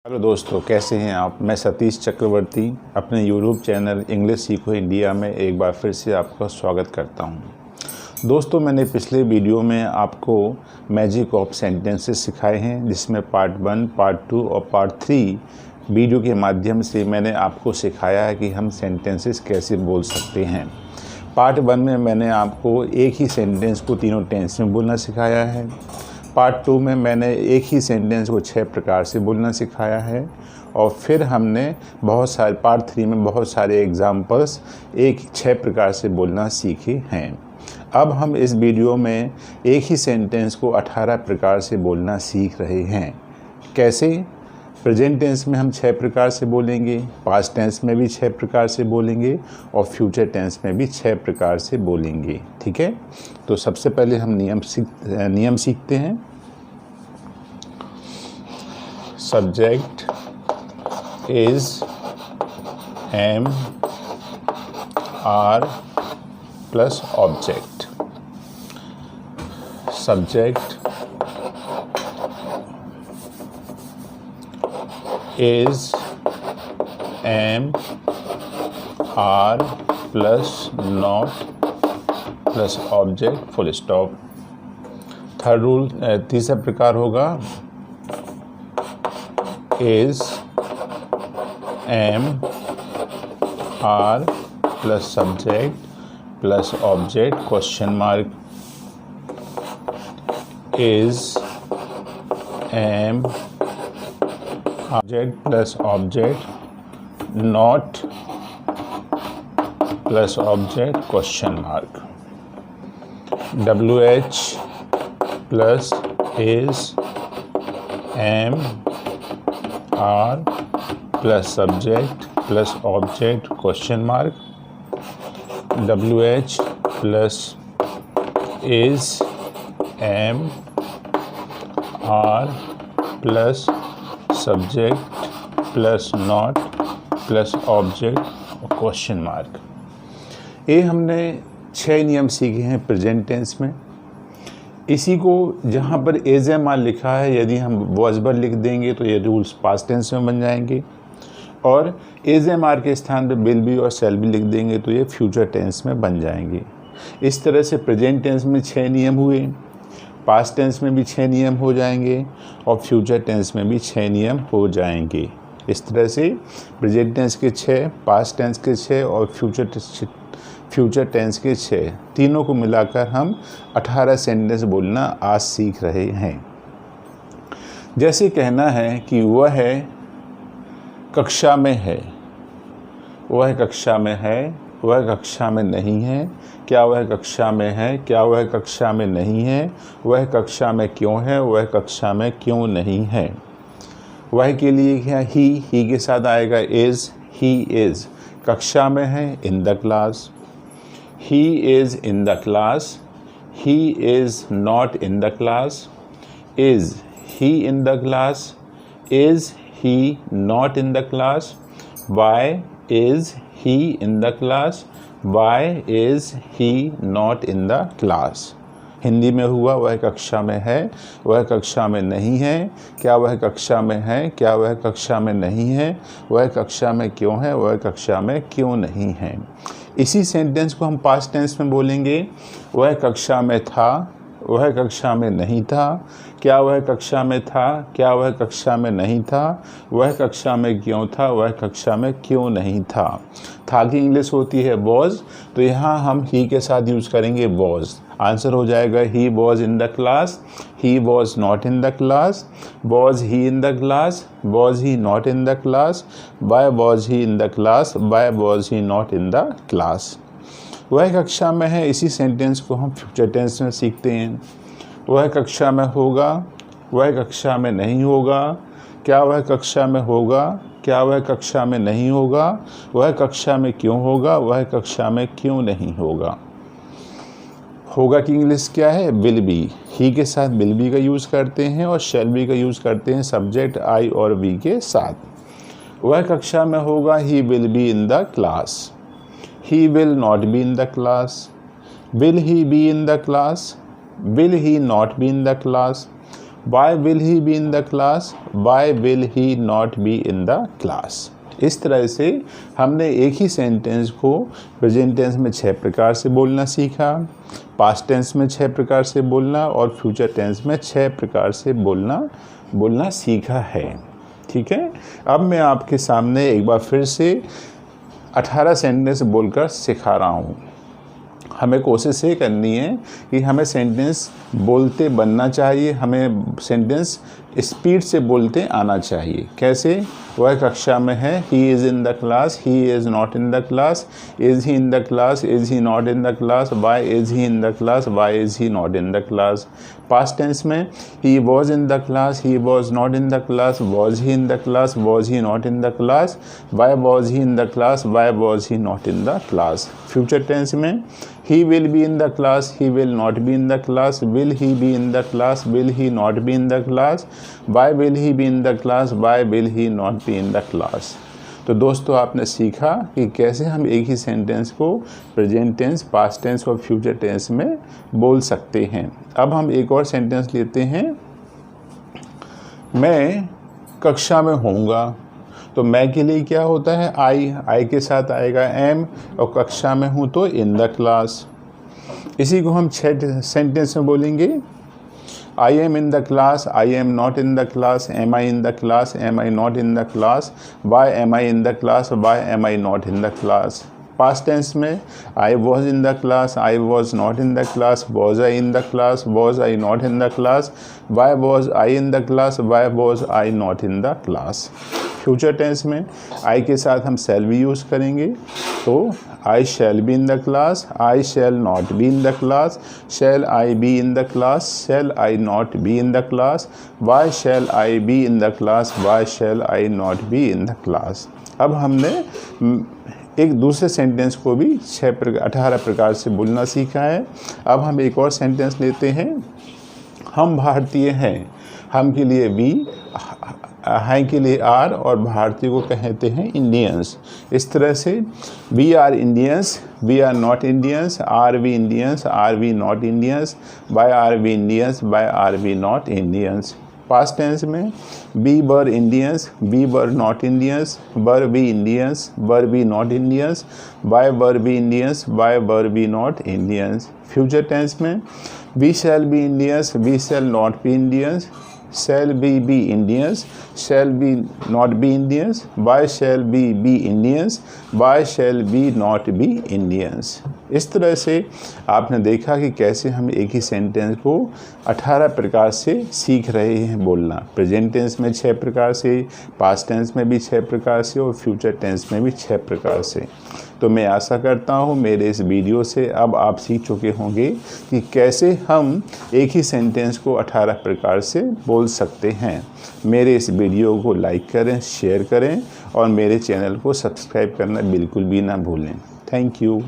Hello दोस्तों, कैसे हैं आप। मैं सतीश चक्रवर्ती अपने यूट्यूब चैनल इंग्लिश सीखो इंडिया में एक बार फिर से आपका स्वागत करता हूं। दोस्तों, मैंने पिछले वीडियो में आपको मैजिक ऑफ सेंटेंसेस सिखाए हैं, जिसमें पार्ट 1, पार्ट 2 और पार्ट 3 वीडियो के माध्यम से मैंने आपको सिखाया है कि हम सेंटेंसेस कैसे बोल सकते हैं। पार्ट 1 में मैंने आपको एक ही सेंटेंस को तीनों टेंस में बोलना सिखाया है। पार्ट 2 में मैंने एक ही सेंटेंस को 6 प्रकार से बोलना सिखाया है। और फिर हमने पार्ट 3 में बहुत सारे एग्जाम्पल्स 6 प्रकार से बोलना सीखे हैं। अब हम इस वीडियो में एक ही सेंटेंस को 18 प्रकार से बोलना सीख रहे हैं। कैसे? प्रेजेंट टेंस में हम 6 प्रकार से बोलेंगे, पास्ट टेंस में भी 6 प्रकार से बोलेंगे और फ्यूचर टेंस में भी 6 प्रकार से बोलेंगे। ठीक है, तो सबसे पहले हम नियम सीखते हैं। Subject is am are plus object. Subject is am are plus not plus object full stop। Third rule, तीसरा प्रकार होगा is am are plus subject plus object question mark। is am object plus object not plus object question mark। WH plus is am are plus subject plus object question mark। WH plus is am are plus subject plus not plus object question mark. ये हमने 6 नियम सीखे हैं present tense में। इसी को जहाँ पर एज एम आर लिखा है, यदि हम वॉज वर लिख देंगे तो ये रूल्स पास्ट टेंस में बन जाएंगे, और एज एम आर के स्थान पर विल बी और शैल बी लिख देंगे तो ये फ्यूचर टेंस में बन जाएंगे। इस तरह से प्रेजेंट टेंस में 6 नियम हुए, पास्ट टेंस में भी 6 नियम हो जाएंगे और फ्यूचर टेंस में भी 6 नियम हो जाएंगे। इस तरह से प्रेजेंट टेंस के 6, पास्ट टेंस के 6 और फ्यूचर टेंस के 6, तीनों को मिलाकर हम 18 सेंटेंस बोलना आज सीख रहे हैं। जैसे कहना है कि वह कक्षा में है, वह कक्षा में है, वह कक्षा में नहीं है। क्या वह कक्षा में है? क्या वह कक्षा में नहीं है? वह कक्षा में क्यों है? वह कक्षा में क्यों नहीं है? वह के लिए क्या? ही के साथ आएगा इज़। ही इज़ कक्षा में है, in the class. He is in the class. He is not in the class. Is he in the class? Is he not in the class? Why is he in the class? Why is he not in the class? Hindi में हुआ वह कक्षा में है, वह कक्षा में नहीं है। क्या वह कक्षा में है? क्या वह कक्षा में नहीं है? वह कक्षा में क्यों है? वह कक्षा में क्यों नहीं है? इसी सेंटेंस को हम पास्ट टेंस में बोलेंगे। वह कक्षा में था, वह कक्षा में नहीं था। क्या वह कक्षा में था? क्या वह कक्षा में नहीं था? वह कक्षा में क्यों था? वह कक्षा में क्यों नहीं था? था की इंग्लिश होती है वॉज, तो यहाँ हम ही के साथ यूज़ करेंगे वॉज। आंसर हो जाएगा ही was in the class, he was not in the class, was he in the class, was he not in the class, why was he in the class, why was he not in the class. वह कक्षा में है, इसी sentence को हम future tense में सीखते हैं। वह कक्षा में होगा, वह कक्षा में नहीं होगा। क्या वह कक्षा में होगा? क्या वह कक्षा में नहीं होगा? वह कक्षा में क्यों होगा? वह कक्षा में क्यों नहीं होगा? होगा की इंग्लिश क्या है? Will be. ही के साथ विल बी का यूज़ करते हैं और शैल बी का यूज़ करते हैं सब्जेक्ट आई और वी के साथ। वह कक्षा में होगा, he will be in the class. He will not be in the class. Will he be in the class? Will he not be in the class? Why will he be in the class, why will he not be in the class. इस तरह से हमने एक ही sentence को present tense में 6 प्रकार से बोलना सीखा, पास्ट टेंस में 6 प्रकार से बोलना और फ्यूचर टेंस में 6 प्रकार से बोलना सीखा है। ठीक है, अब मैं आपके सामने एक बार फिर से 18 सेंटेंस बोलकर सिखा रहा हूँ। हमें कोशिश ये करनी है कि हमें सेंटेंस बोलते बनना चाहिए, हमें सेंटेंस स्पीड से बोलते आना चाहिए। कैसे? वह कक्षा में है, he is in the class, he is not in the class, is he in the class, is he not in the class, why is he in the class, why is he not in the class. Past tense में he was in the class, he was not in the class, was he in the class, was he not in the class, why was he in the class, why was he not in the class. Future tense में he will be in the class, he will not be in the class, will he be in the class, will he not be in the class, why will he be in the class, why will he not be in the class। तो दोस्तों आपने सीखा कि कैसे हम एक ही sentence को प्रेजेंट टेंस, पास्ट टेंस और फ्यूचर टेंस में बोल सकते हैं। अब हम एक और सेंटेंस लेते हैं, मैं कक्षा में होऊंगा। तो मैं के लिए क्या होता है? आई के साथ आएगा एम, और कक्षा में हूँ तो इन द क्लास। इसी को हम 6 सेंटेंस में बोलेंगे। I am in the class, I am not in the class, am I in the class, am I not in the class, why am I in the class, why am I not in the class. Past tense में I was in the class, I was not in the class, was I in the class, was I not in the class, why was I in the class, why was I not in the class. Future tense में I के साथ हम शैल भी use करेंगे। तो I shall be in the class, I shall not be in the class, shall I be in the class, shall I not be in the class, why shall I be in the class, why shall I not be in the class. अब हमने एक दूसरे sentence को भी 18 प्रकार से बोलना सीखा है। अब हम एक और सेंटेंस लेते हैं, हम भारतीय हैं। हम के लिए वी, हैं के लिए आर, और भारतीय को कहते हैं इंडियंस। इस तरह से we are Indians, we are not Indians, are we Indians, are we not Indians, why are we Indians, why are we not Indians. Past tense में we were Indians, we were not Indians, were we Indians, were we not Indians, why were we Indians, why were we not Indians. Future tense में we shall be Indians, we shall not be Indians, shall we be Indians, shall we not be Indians, why shall we be Indians, why shall we not be Indians। इस तरह से आपने देखा कि कैसे हम एक ही सेंटेंस को 18 प्रकार से सीख रहे हैं बोलना। प्रेजेंट टेंस में 6 प्रकार से, पास्ट टेंस में भी 6 प्रकार से, और फ्यूचर टेंस में भी 6 प्रकार से। तो मैं आशा करता हूँ मेरे इस वीडियो से अब आप सीख चुके होंगे कि कैसे हम एक ही सेंटेंस को 18 प्रकार से बोल सकते हैं। मेरे इस वीडियो को लाइक करें, शेयर करें, और मेरे चैनल को सब्सक्राइब करना बिल्कुल भी ना भूलें। Thank you.